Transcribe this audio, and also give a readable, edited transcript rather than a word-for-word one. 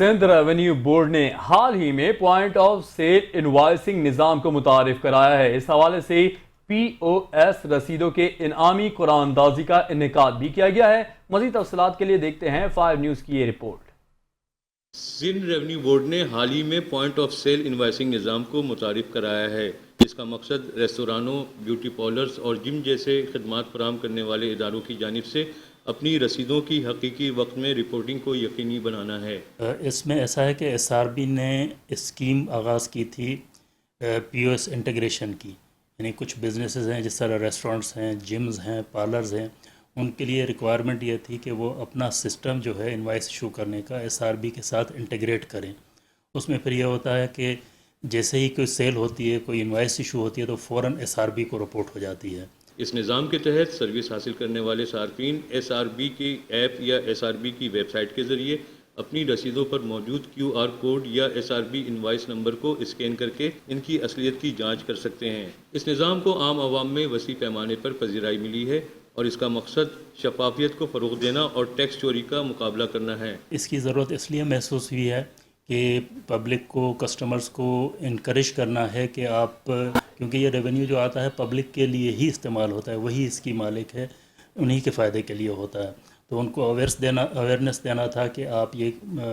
Sindh revenue board نے حال ہی میں پوائنٹ آف سیل انوائسنگ نظام کو متعارف کرایا ہے۔ اس حوالے سے پی او ایس رسیدوں کے انعامی قرعہ اندازی کا انعقاد بھی کیا گیا ہے۔ مزید تفصیلات کے لیے دیکھتے ہیں 5 نیوز کی یہ رپورٹ۔ سندھ ریونیو بورڈ نے حال ہی میں پوائنٹ آف سیل انوائسنگ نظام کو متعارف کرایا ہے۔ اس کا مقصد ریستورانوں، بیوٹی پارلرز اور جم جیسے خدمات فراہم کرنے والے اداروں کی جانب سے اپنی رسیدوں کی حقیقی وقت میں رپورٹنگ کو یقینی بنانا ہے۔ اس میں ایسا ہے کہ ایس آر بی نے اسکیم آغاز کی تھی پی او ایس انٹیگریشن کی، یعنی کچھ بزنسز ہیں جس طرح ریسٹورنٹس ہیں، جمز ہیں، پارلرز ہیں، ان کے لیے ریکوائرمنٹ یہ تھی کہ وہ اپنا سسٹم جو ہے انوائس ایشو کرنے کا ایس آر بی کے ساتھ انٹیگریٹ کریں۔ اس میں پھر یہ ہوتا ہے کہ جیسے ہی کوئی سیل ہوتی ہے، کوئی انوائس ایشو ہوتی ہے تو فوراً ایس آر بی کو رپورٹ ہو جاتی ہے۔ اس نظام کے تحت سروس حاصل کرنے والے صارفین ایس آر بی کی ایپ یا ایس آر بی کی ویب سائٹ کے ذریعے اپنی رسیدوں پر موجود کیو آر کوڈ یا S R B invoice number کو اسکین کر کے ان کی اصلیت کی جانچ کر سکتے ہیں۔ اس نظام کو عام عوام میں وسیع پیمانے پر پذیرائی ملی ہے اور اس کا مقصد شفافیت کو فروغ دینا اور ٹیکس چوری کا مقابلہ کرنا ہے۔ اس کی ضرورت اس لیے محسوس ہوئی ہے کہ پبلک کو، کسٹمرز کو انکریج کرنا ہے کہ آپ، کیونکہ یہ ریونیو جو آتا ہے پبلک کے لیے ہی استعمال ہوتا ہے، وہی اس کی مالک ہے، انہی کے فائدے کے لیے ہوتا ہے، تو ان کو اویئرنیس دینا تھا کہ آپ یہ